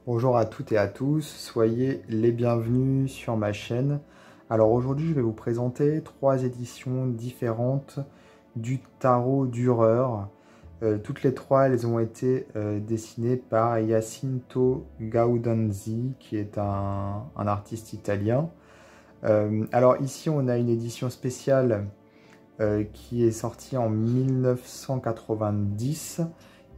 Bonjour à toutes et à tous, soyez les bienvenus sur ma chaîne. Alors aujourd'hui, je vais vous présenter trois éditions différentes du tarot Dürer. Toutes les trois, elles ont été dessinées par Jacinto Gaudenzi, qui est un artiste italien. Alors ici, on a une édition spéciale qui est sortie en 1990.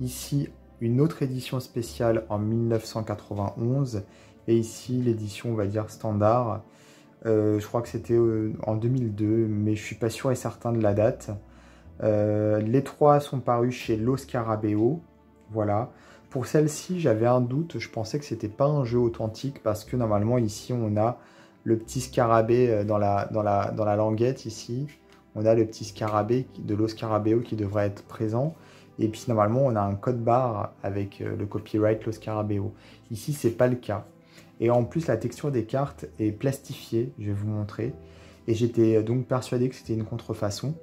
Ici, une autre édition spéciale en 1991 et ici l'édition, on va dire, standard. Je crois que c'était en 2002, mais je suis pas sûr et certain de la date. Les trois sont parus chez Lo Scarabeo. Voilà. Pour celle-ci, j'avais un doute. Je pensais que c'était pas un jeu authentique parce que normalement ici on a le petit scarabée dans la languette ici. On a le petit scarabée de Lo Scarabeo qui devrait être présent. Et puis normalement, on a un code barre avec le copyright Lo Scarabeo. Ici, c'est pas le cas. Et en plus, la texture des cartes est plastifiée, je vais vous montrer. Et j'étais donc persuadé que c'était une contrefaçon.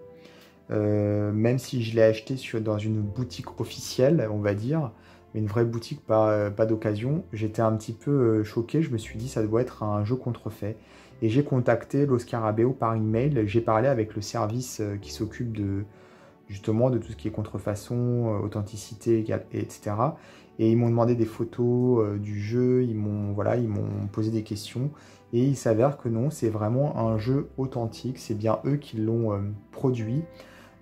Même si je l'ai acheté dans une boutique officielle, on va dire, mais une vraie boutique, pas d'occasion, j'étais un petit peu choqué. Je me suis dit, ça doit être un jeu contrefait. Et j'ai contacté Lo Scarabeo par email. J'ai parlé avec le service qui s'occupe justement de tout ce qui est contrefaçon, authenticité, etc. Et ils m'ont demandé des photos du jeu, ils m'ont posé des questions. Et il s'avère que non, c'est vraiment un jeu authentique, c'est bien eux qui l'ont produit.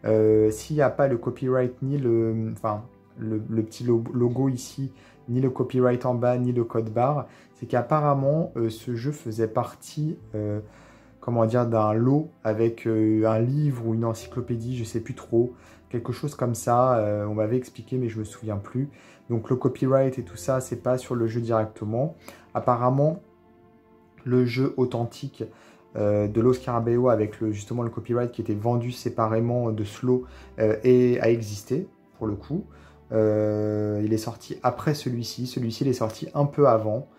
S'il n'y a pas le copyright ni le petit logo ici, ni le copyright en bas, ni le code barre, c'est qu'apparemment ce jeu faisait partie comment dire, d'un lot avec un livre ou une encyclopédie, je sais plus trop, quelque chose comme ça. On m'avait expliqué, mais je me souviens plus. Donc le copyright et tout ça, c'est pas sur le jeu directement. Apparemment, le jeu authentique de Lo Scarabeo avec justement le copyright qui était vendu séparément de Slow a existé pour le coup. Il est sorti après celui-ci. Celui-ci, il est sorti un peu avant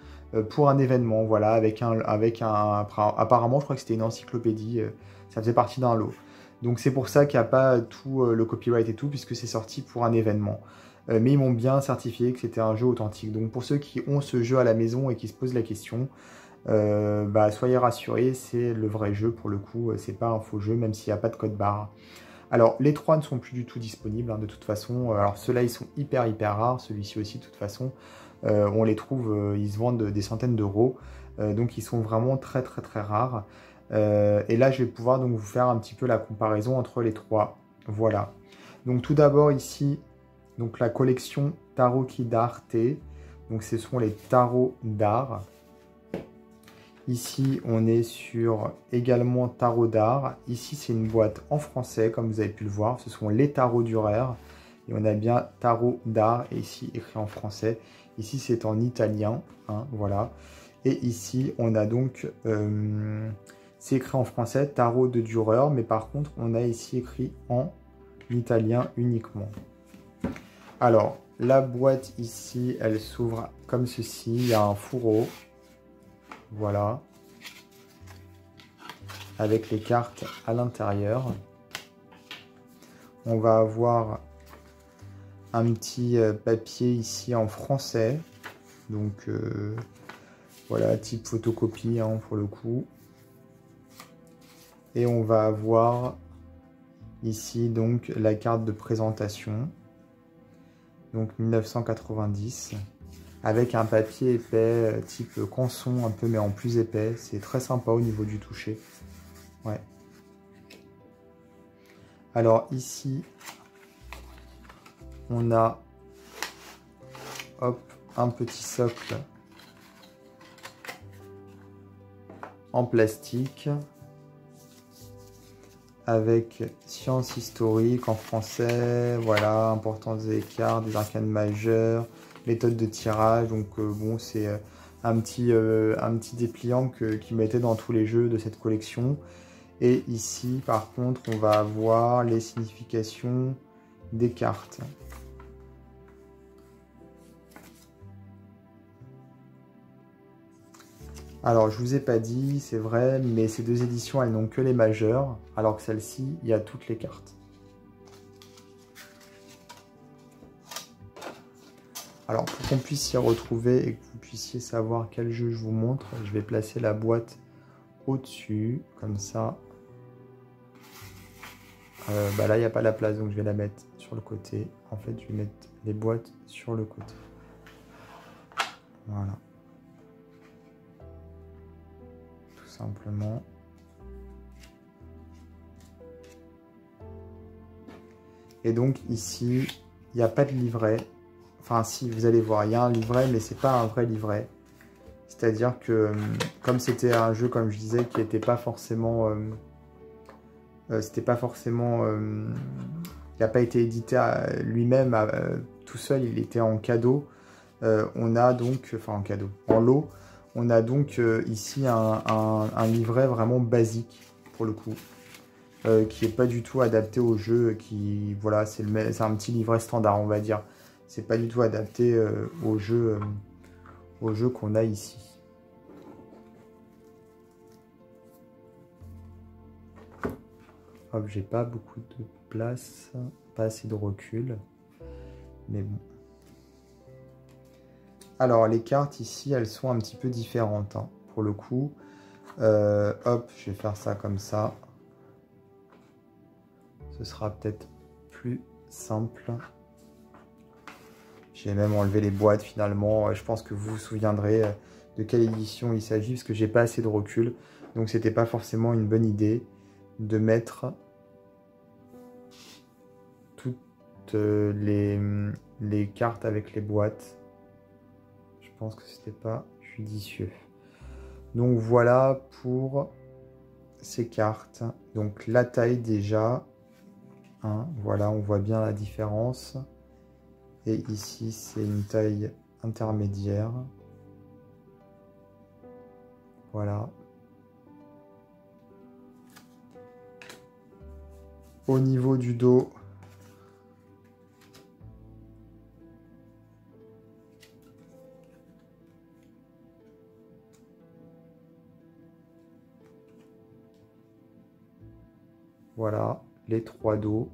pour un événement, voilà, apparemment, je crois que c'était une encyclopédie, ça faisait partie d'un lot. Donc c'est pour ça qu'il n'y a pas tout le copyright et tout, puisque c'est sorti pour un événement. Mais ils m'ont bien certifié que c'était un jeu authentique. Donc pour ceux qui ont ce jeu à la maison et qui se posent la question, soyez rassurés, c'est le vrai jeu pour le coup, c'est pas un faux jeu, même s'il n'y a pas de code barre. Alors les trois ne sont plus du tout disponibles, hein, de toute façon. Alors ceux-là, ils sont hyper rares, celui-ci aussi de toute façon. On les trouve, ils se vendent des centaines d'euros, donc ils sont vraiment très rares. Et là, je vais pouvoir donc vous faire un petit peu la comparaison entre les trois. Voilà. Donc tout d'abord ici, donc la collection Tarot d'Arte. Donc ce sont les tarots d'art. Ici, on est sur également tarot d'art. Ici, c'est une boîte en français, comme vous avez pu le voir. Ce sont les tarots Dürer. Et on a bien tarot d'art, et ici, écrit en français. Ici, c'est en italien, hein, voilà. Et ici, on a donc, c'est écrit en français, tarot de Dürer, mais par contre, on a ici écrit en italien uniquement. Alors, la boîte ici, elle s'ouvre comme ceci. Il y a un fourreau, voilà, avec les cartes à l'intérieur. On va avoir un petit papier ici en français, donc voilà, type photocopie, hein, pour le coup. Et on va avoir ici donc la carte de présentation, donc 1990, avec un papier épais, type canson un peu, mais en plus épais. C'est très sympa au niveau du toucher. Ouais. Alors ici, on a hop, un petit socle en plastique avec sciences historiques en français, voilà, importance des cartes, des arcanes majeures, méthode de tirage. Donc bon, c'est un petit dépliant qui mettait dans tous les jeux de cette collection. Et ici, par contre, on va avoir les significations des cartes. Alors, je vous ai pas dit, c'est vrai, mais ces deux éditions, elles n'ont que les majeures, alors que celle-ci, il y a toutes les cartes. Alors, pour qu'on puisse s'y retrouver et que vous puissiez savoir quel jeu je vous montre, je vais placer la boîte au-dessus, comme ça. Là, il n'y a pas la place, donc je vais la mettre sur le côté. En fait, je vais mettre les boîtes sur le côté. Voilà. Tout simplement. Et donc, ici, il n'y a pas de livret. Enfin, si, vous allez voir, il y a un livret, mais c'est pas un vrai livret. C'est-à-dire que, comme c'était un jeu, comme je disais, qui n'était pas forcément... il n'a pas été édité lui-même tout seul, il était en cadeau. On a donc, enfin en cadeau, en lot, on a donc ici un livret vraiment basique pour le coup, qui n'est pas du tout adapté au jeu, qui, voilà, c'est un petit livret standard, on va dire. C'est pas du tout adapté au jeu qu'on a ici. Hop, j'ai pas beaucoup de place, pas assez de recul, mais bon. Alors, les cartes ici, elles sont un petit peu différentes, hein, pour le coup. Hop, je vais faire ça comme ça. Ce sera peut-être plus simple. J'ai même enlevé les boîtes finalement. Je pense que vous vous souviendrez de quelle édition il s'agit, parce que j'ai pas assez de recul. Donc, c'était pas forcément une bonne idée de mettre toutes les cartes avec les boîtes. Je pense que c'était pas judicieux. Donc voilà pour ces cartes. Donc la taille déjà, hein, voilà, on voit bien la différence. Et ici c'est une taille intermédiaire. Voilà. Au niveau du dos, voilà, les trois dos.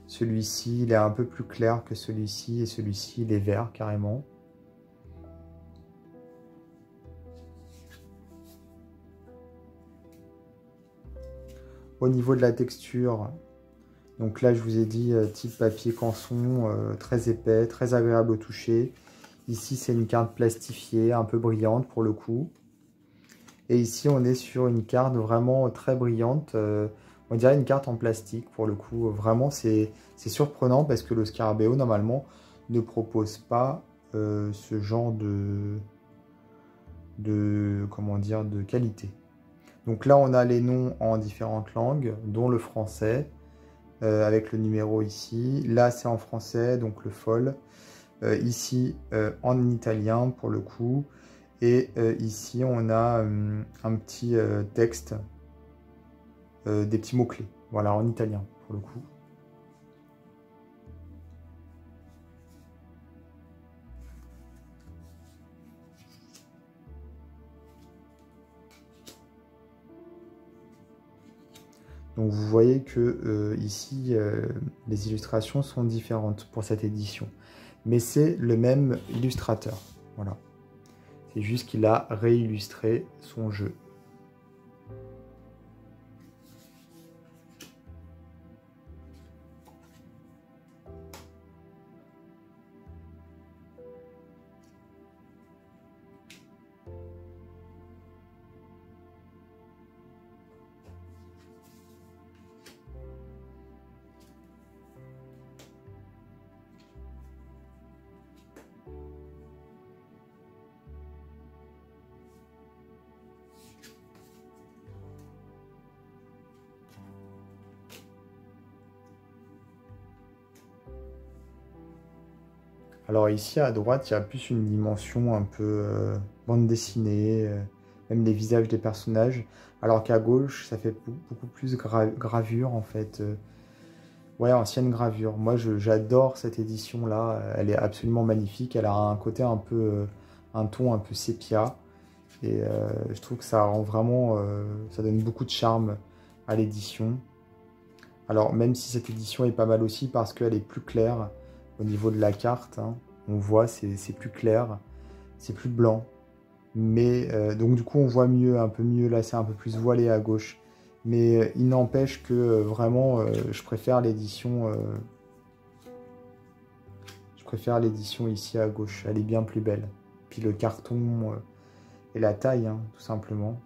Celui-ci, il est un peu plus clair que celui-ci, et celui-ci, il est vert carrément. Au niveau de la texture, donc là, je vous ai dit type papier canson, très épais, très agréable au toucher. Ici, c'est une carte plastifiée, un peu brillante pour le coup. Et ici, on est sur une carte vraiment très brillante. On dirait une carte en plastique pour le coup. Vraiment, c'est surprenant parce que le Scarabeo, normalement, ne propose pas ce genre comment dire, de qualité. Donc là, on a les noms en différentes langues, dont le français, avec le numéro ici. Là, c'est en français, donc le fol. Ici, en italien pour le coup. Et ici, on a un petit texte, des petits mots-clés. Voilà, en italien pour le coup. Donc vous voyez que ici, les illustrations sont différentes pour cette édition. Mais c'est le même illustrateur. Voilà. C'est juste qu'il a réillustré son jeu. Alors ici à droite, il y a plus une dimension un peu bande dessinée, même les visages des personnages. Alors qu'à gauche, ça fait beaucoup plus gravure en fait. Ouais, ancienne gravure. Moi, j'adore cette édition-là. Elle est absolument magnifique. Elle a un côté un peu, un ton un peu sépia. Et je trouve que ça rend vraiment, ça donne beaucoup de charme à l'édition. Alors même si cette édition est pas mal aussi parce qu'elle est plus claire au niveau de la carte, hein. On voit, c'est plus clair, c'est plus blanc. Mais donc du coup on voit mieux, un peu mieux, là c'est un peu plus voilé à gauche. Mais il n'empêche que vraiment je préfère l'édition ici à gauche, elle est bien plus belle. Puis le carton et la taille, hein, tout simplement.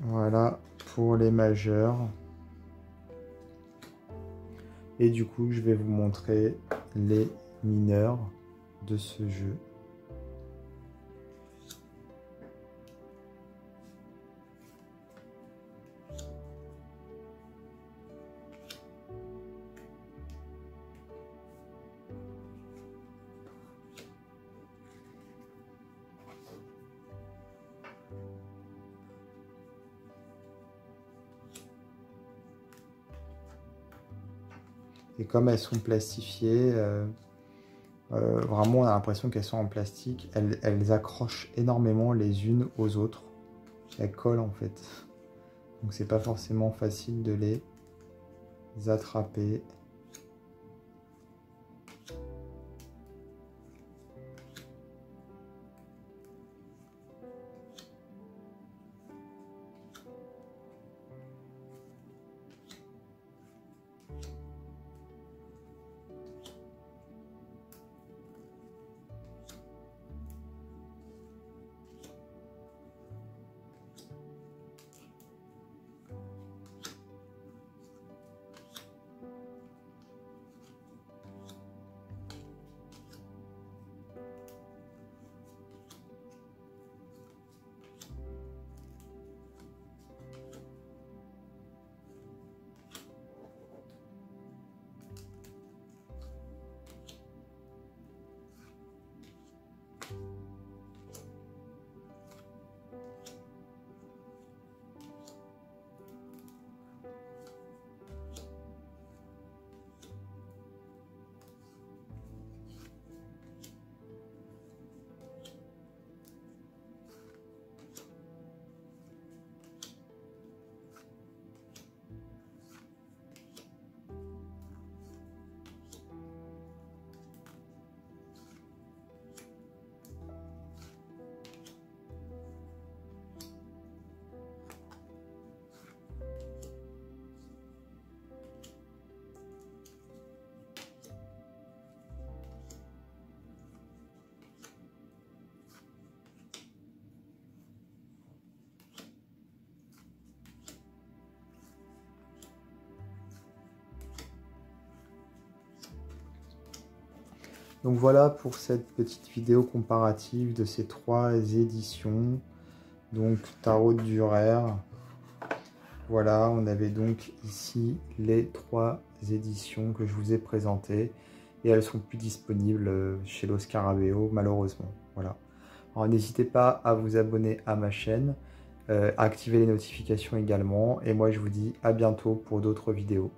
Voilà pour les majeurs. Et du coup, je vais vous montrer les mineurs de ce jeu. Et comme elles sont plastifiées, vraiment on a l'impression qu'elles sont en plastique. Elles accrochent énormément les unes aux autres. Elles collent en fait. Donc c'est pas forcément facile de les attraper. Donc voilà pour cette petite vidéo comparative de ces 3 éditions. Donc Tarot de Dürer. Voilà, on avait donc ici les 3 éditions que je vous ai présentées. Et elles sont plus disponibles chez Los Scarabeo, malheureusement. Voilà. Alors n'hésitez pas à vous abonner à ma chaîne, à activer les notifications également. Et moi je vous dis à bientôt pour d'autres vidéos.